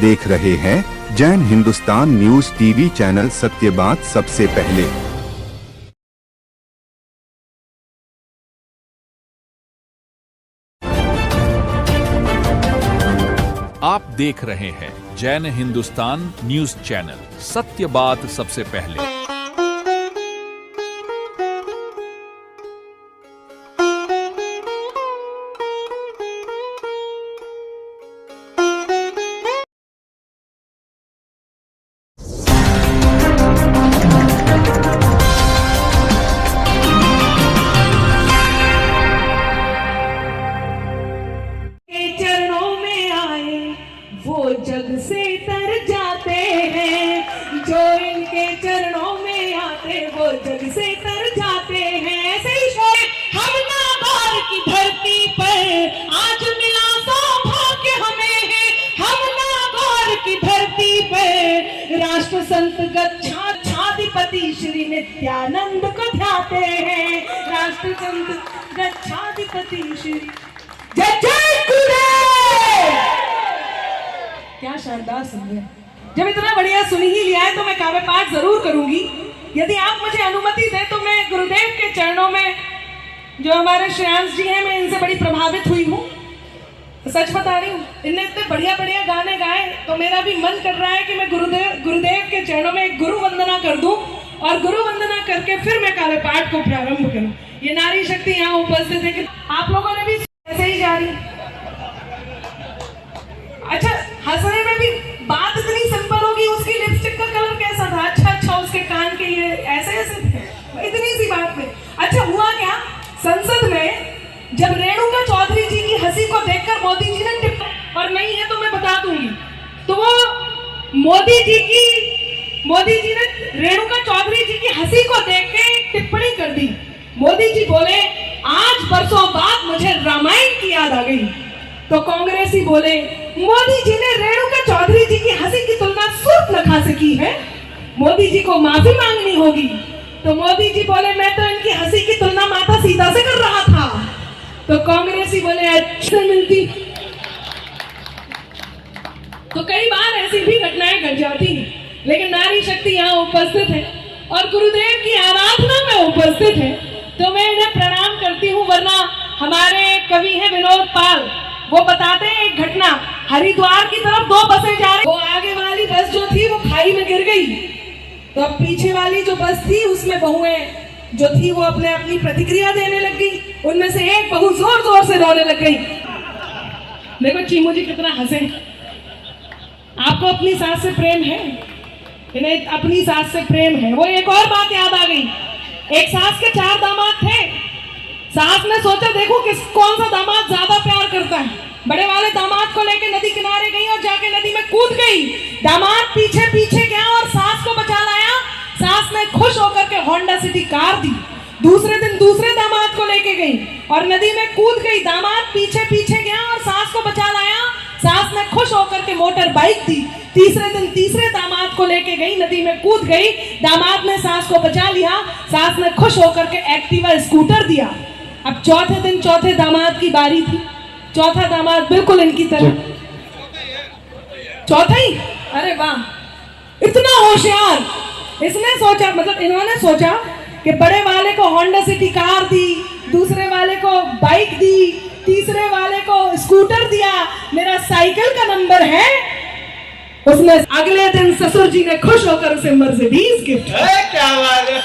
देख रहे हैं Jain Hindustan news TV channel, सत्य बात सबसे पहले। आप देख रहे हैं जैन हिंदुस्तान न्यूज चैनल, सत्य बात सबसे पहले। जग से तर जाते हैं, जो इनके चरणों में आते वो जग से तर जाते हैं। ऐसे ही हम नागौर की धरती पर आज मिला सौभाग्य हमें है। हम नागौर की धरती पर राष्ट्र संत गच्छाधिपति श्री नित्यानंद को ध्याते हैं। राष्ट्र संत गच्छाधिपति श्री जय जय गुरुदेव। क्या शानदार सुन। जब इतना बढ़िया सुन ही लिया है तो मैं काव्य पाठ जरूर करूंगी। यदि आप मुझे अनुमति दें तो मैं गुरुदेव के चरणों में, जो हमारे श्रेयांश जी हैं, मैं इनसे बड़ी प्रभावित हुई हूँ। सच बता रही हूँ, इनने इतने बढ़िया बढ़िया गाने गाए तो मेरा भी मन कर रहा है कि मैं गुरुदेव के चरणों में एक गुरु वंदना कर दूं और गुरु वंदना करके फिर मैं काव्य पाठ को प्रारंभ करूं। ये नारी शक्ति यहाँ उपस्थित है कि आप लोगों ने भी ऐसे ही जा रही। अच्छा, हंसने में भी बात इतनी सिंपल होगी। उसकी लिपस्टिक का कलर कैसा था? अच्छा, उसके कान के ये ऐसे थे, इतनी सी बात में। अच्छा, हुआ क्या, संसद में जब रेणुका चौधरी जी की हंसी को देखकर मोदी जी ने टिप्पणी, और नहीं है तो मैं बता दूंगी, तो वो मोदी जी ने रेणुका चौधरी जी की हंसी को देख के टिप्पणी कर दी। मोदी जी बोले, आज बरसों बाद मुझे रामायण की याद आ गई। तो कांग्रेसी बोले, मोदी जी ने रेणुका चौधरी जी की हंसी की तुलना सूर्पनखा से की है, मोदी जी को माफी मांगनी होगी। तो मोदी जी बोले, मैं तो इनकी हंसी की तुलना माता सीता से कर रहा था। तो कांग्रेसी बोले, अच्छे मिलती। तो कई बार ऐसी भी घटनाएं घट जाती हैं, लेकिन नारी शक्ति यहाँ उपस्थित है और गुरुदेव की आराधना में उपस्थित है, तो मैं इन्हें प्रणाम करती हूँ। वरना हमारे कवि हैं विनोद पाल, वो बताते हैं एक घटना। हरिद्वार की तरफ दो बसें जा रही, वो आगे वाली बस जो थी वो खाई में गिर गई। तो अब पीछे वाली जो बस थी उसमें बहुएं जो थी वो अपनी प्रतिक्रिया देने लग गई। उनमें से एक बहू जोर जोर से रोने लग गई। देखो चीमू जी कितना हंसे। आपको अपनी सास से प्रेम है? इन्हें अपनी सास से प्रेम है। वो एक और बात याद आ गई, एक सास के 4 दामाद थे। सास ने सोचा, देखो कौन सा दामाद ज्यादा प्यार करता है। बड़े वाले दामाद को लेके नदी किनारे गई और जाके नदी में कूद गई। दामाद पीछे पीछे गया और सास को बचा लाया। सास ने खुश होकर के होंडा सिटी कार दी। दूसरे दिन दूसरे दामाद को लेके गई और नदी में कूद गई। दामाद पीछे पीछे गया और सास को बचा लाया। सास ने खुश होकर के मोटर बाइक दी। तीसरे दिन तीसरे दामाद को लेके गई, नदी में कूद गई। दामाद ने सास को बचा लिया। सास ने खुश होकर के एक्टिवा स्कूटर दिया। अब चौथे दिन चौथे दामाद की बारी थी। चौथा दामाद बिल्कुल इनकी तरह, चौथा ही, अरे वाह, इतना होशियार। इसने सोचा, मतलब इन्होंने सोचा कि बड़े वाले को होंडा सिटी कार दी, दूसरे वाले को बाइक दी, तीसरे वाले को स्कूटर दिया, मेरा साइकिल का नंबर है। उसने अगले दिन ससुर जी ने खुश होकर उसे मर्सिडीज गिफ्ट। क्या बात है।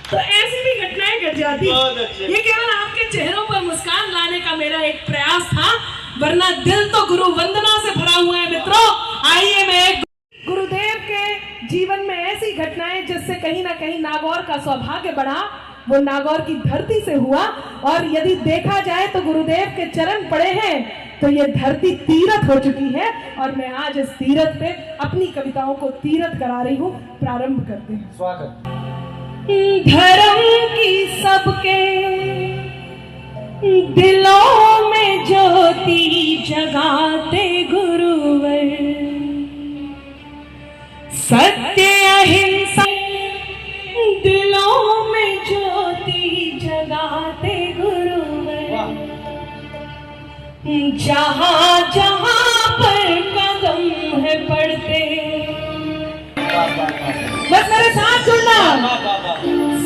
तो ऐसी भी घटनाएं घट जाती। ये केवल आपके चेहरों पर मुस्कान लाने का मेरा एक प्रयास था, वरना दिल तो गुरु वंदना से भरा हुआ है। मित्रों, आइए मैं गुरुदेव के जीवन में ऐसी घटनाएं जिससे कहीं ना कहीं नागौर का सौभाग्य बढ़ा, वो नागौर की धरती से हुआ। और यदि देखा जाए तो गुरुदेव के चरण पड़े हैं तो ये धरती तीरथ हो चुकी है। और मैं आज इस तीरथ पे अपनी कविताओं को तीरथ करा रही हूँ। प्रारंभ करते हैं। स्वागत। धर्म की सबके दिलों में ज्योति जगाते गुरुवर, सत्य अहिंसा दिलों में ज्योति जगाते गुरुवर। जहाँ जहाँ पर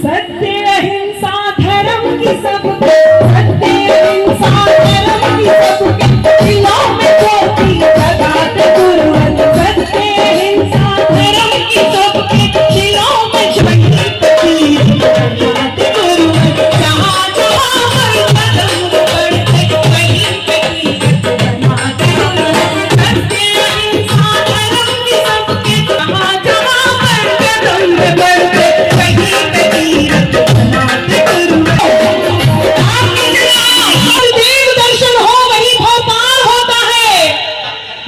सत्य अहिंसा धर्म की सबके, सत्य अहिंसा धर्म की सबके दिलों में ज्योति जगाते गुरुवर। सत्य अहिंसा धर्म की सबके दिलों में ज्योति जगाते गुरुवर। जहाँ जहाँ पर कदम बढ़ते वहीं पे कीमत बनाते गुरुवर। सत्य अहिंसा धर्म की सबके जहाँ जहाँ पर कदम बढ़ते वहीं पे कीमत बनाते गुरुवर। देव दर्शन हो वही भोपाल होता है,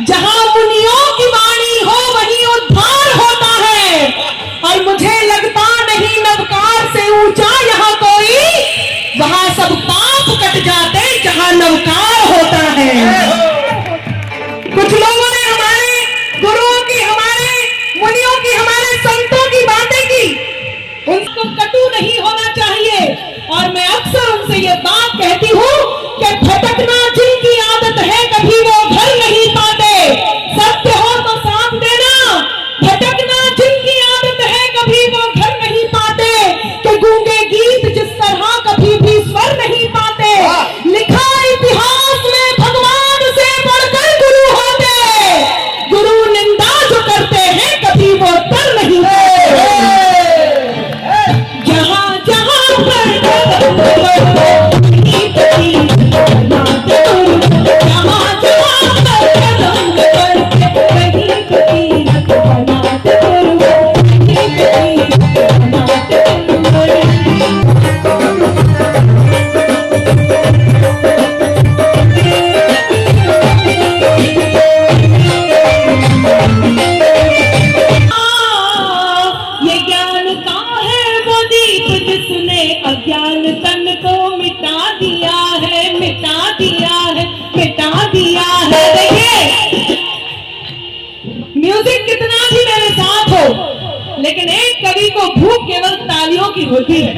जहाँ मुनियों की वाणी हो वही उद्धार होता है। और मुझे लगता नहीं नवकार से ऊंचा यहाँ कोई, वहाँ सब पाप कट जाते जहाँ नवकार होता है। कुछ लोगों ने हमारे गुरुओं की, हमारे मुनियों की, हमारे संतों की बातें की, उनको कटु नहीं होना चाहिए। और मैं अक्सर उनसे ये बात कहती हूँ कि भटकना जिनकी आदत है कभी वो घर नहीं पाते। सत्य हो तो साथ देना। भटकना जिनकी आदत है कभी वो घर नहीं पाते, कि गूंगे गीत जिस तरह कभी भी स्वर नहीं पाते। लिखा इतिहास में भगवान से बढ़कर गुरु होते, गुरु निंदा जो करते हैं कभी वो तर नहीं होते। जहाँ जहाँ पर कदम बढ़ते वहीं पे कीमत बनाते गुरु। जहाँ जहाँ पर कदम बढ़ते वहीं पे कीमत बनाते गुरु। वहीं पे कीमत बनाते गुरु। ये ज्ञान का है वो दीप जिसने अज्ञान तन को मिटा दिया है, मिटा दिया है, मिटा दिया है। देखिए म्यूजिक कितना भी मेरे साथ हो, लेकिन एक कवि को भूख केवल तालियों की होती है।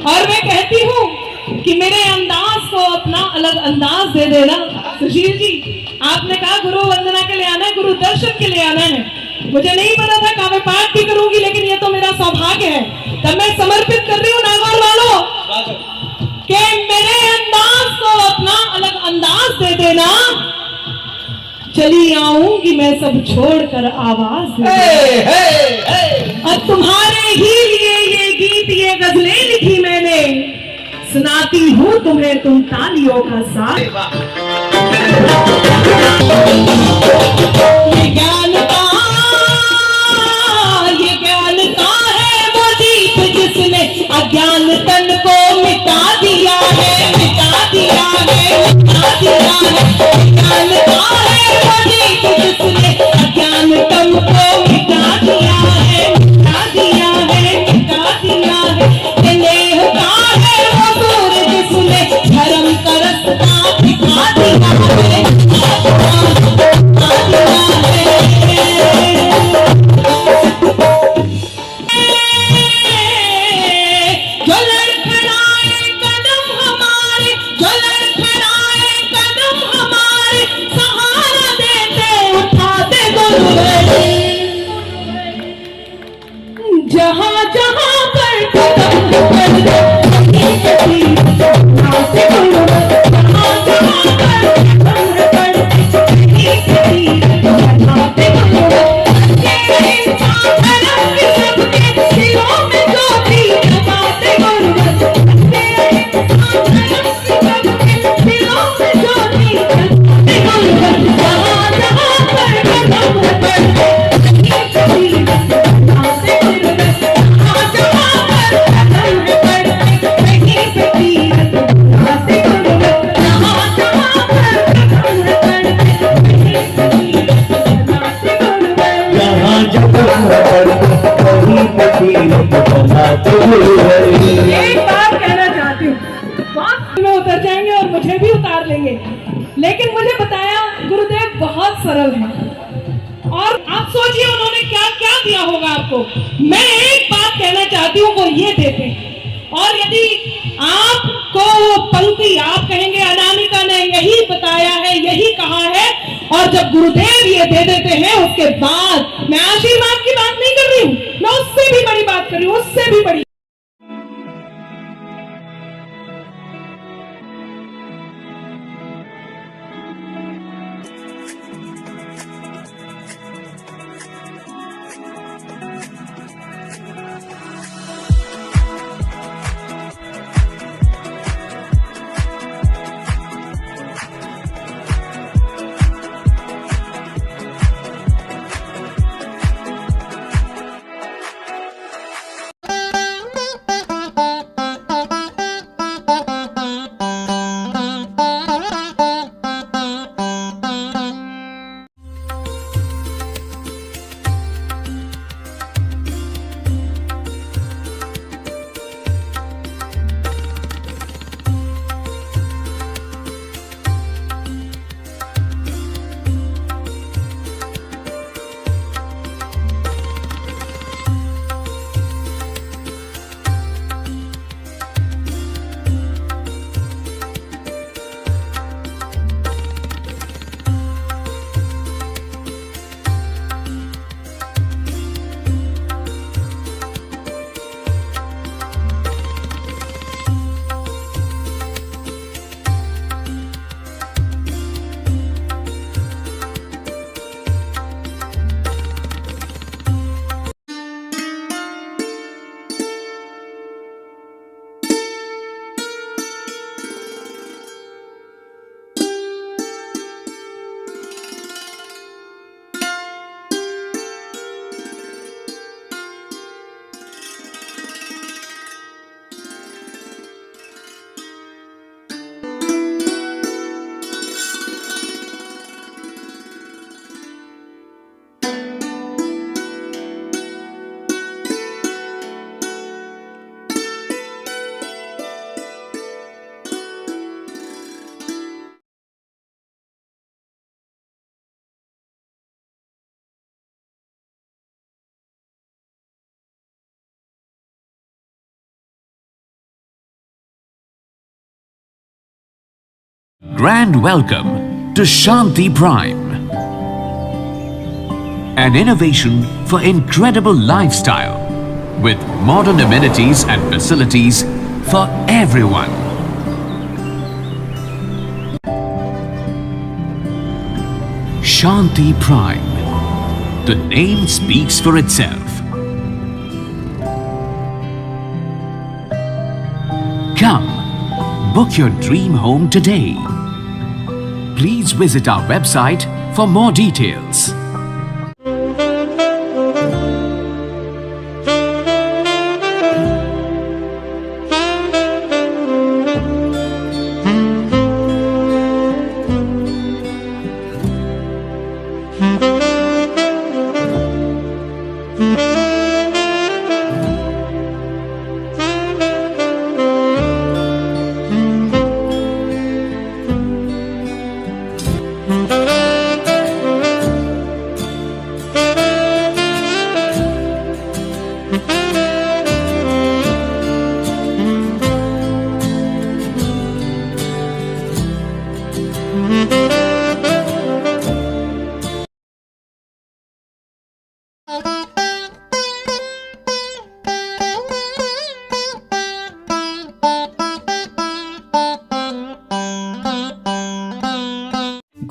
और मैं कहती हूँ कि मेरे अंदाज को अपना अलग अंदाज दे देना। सुशील जी, आपने कहा गुरु वंदना के लिए आना है, गुरु दर्शन के लिए आना है। मुझे नहीं पता था काव्य पाठ भी करूंगी, लेकिन ये तो मेरा सौभाग्य है। तब मैं समर्पित कर रही हूँ नागौर वालों कि मेरे अंदाज को अपना अलग अंदाज दे देना। चली आऊंगी मैं सब छोड़कर आवाज दे देना। और तुम्हारे ही लिए ये गीत, ये गजलें लिखी मैंने, सुनाती हूँ तुम्हें तुम तालियों का साथ। ये ज्ञान का है वो दीप जिसने अज्ञान तन को मिटा दिया है, मिटा दिया है, मिटा दिया है। ज्ञान का है वो दीप जिसने अज्ञान तन को मिटा दिया है, मिटा दिया है, मिटा दिया है। नेह का है वो सूर्य जिसने धर्म का रास्ता दिखा दिया है, दिखा दिया है। जो लड़खड़ाए कदम हमारे, जो लड़खड़ाए कदम हमारे, सहारा देते उठाते गुरुवर। जहाँ जहाँ पर कदम बढ़ते वहीं पे कीमत बनाते गुरुवर। जहाँ जहाँ पर कदम बढ़ते वहीं पे कीमत बनाते गुरुवर। धर्म की सबके दिलों में ज्योति जगाते गुरुवर। धर्म की सबके दिलों में ज्योति जगाते गुरुवर। जहाँ जहाँ पर कदम बढ़ते वहीं पे कीमत बनाते गुरुवर। जहाँ जहाँ पर कदम बढ़ते वहीं पे कीमत बनाते गुरुवर। जहाँ जहाँ पर कदम बढ़ते वहीं पे कीमत बनाते गुरुवर। एक बात कहना चाहती हूँ, वक्त में उतर जाएंगे और मुझे भी उतार लेंगे, लेकिन मुझे बताया गुरुदेव बहुत सरल है। और आप सोचिए उन्होंने क्या क्या दिया होगा आपको। मैं एक बात कहना चाहती हूँ, वो ये देते हैं। और यदि आपको वो पंक्ति आप कहेंगे अनामिका ने यही बताया है, यही कहा है, और जब गुरुदेव ये दे देते हैं उसके बाद मैं आशीर्वाद की बात नहीं कर रही हूँ, मैं उससे भी बड़ी बात कर रही हूँ, उससे भी बड़ी। Grand welcome to Shanti Prime, an innovation for incredible lifestyle with modern amenities and facilities for everyone. Shanti Prime. The name speaks for itself. Come, book your dream home today. Please visit our website for more details.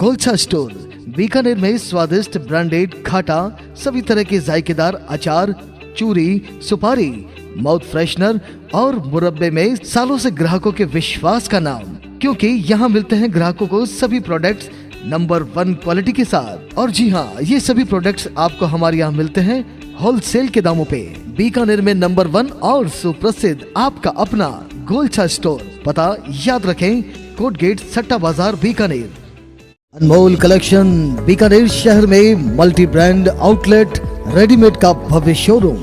Golchha store Bikaner में स्वादिष्ट branded खाटा, सभी तरह के जायकेदार अचार, चूरी, सुपारी, mouth freshener और मुरब्बे में सालों से ग्राहकों के विश्वास का नाम, क्योंकि यहाँ मिलते हैं ग्राहकों को सभी प्रोडक्ट्स नंबर 1 क्वालिटी के साथ। और जी हाँ, ये सभी प्रोडक्ट्स आपको हमारे यहाँ मिलते हैं होलसेल के दामों पे। बीकानेर में नंबर 1 और सुप्रसिद्ध आपका अपना गोलछा स्टोर। पता याद रखें, कोट गेट, सट्टा बाजार, बीकानेर। अनमोल कलेक्शन बीकानेर शहर में मल्टी ब्रांड आउटलेट रेडीमेड का भव्य शोरूम,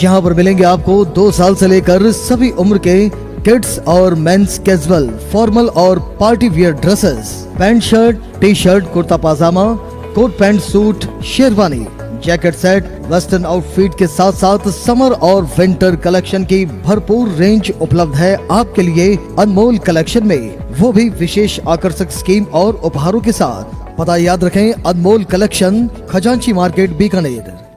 जहां पर मिलेंगे आपको 2 साल से लेकर सभी उम्र के किड्स और मेंस कैजुअल, फॉर्मल और party wear dresses, pant shirt, T shirt, kurta pyjama, coat pant suit, sherwani, jacket set, western outfit के साथ साथ समर और विंटर कलेक्शन की भरपूर रेंज उपलब्ध है आपके लिए अनमोल कलेक्शन में, वो भी विशेष आकर्षक स्कीम और उपहारों के साथ। पता याद रखें, अनमोल कलेक्शन, खजांची मार्केट, बीकानेर।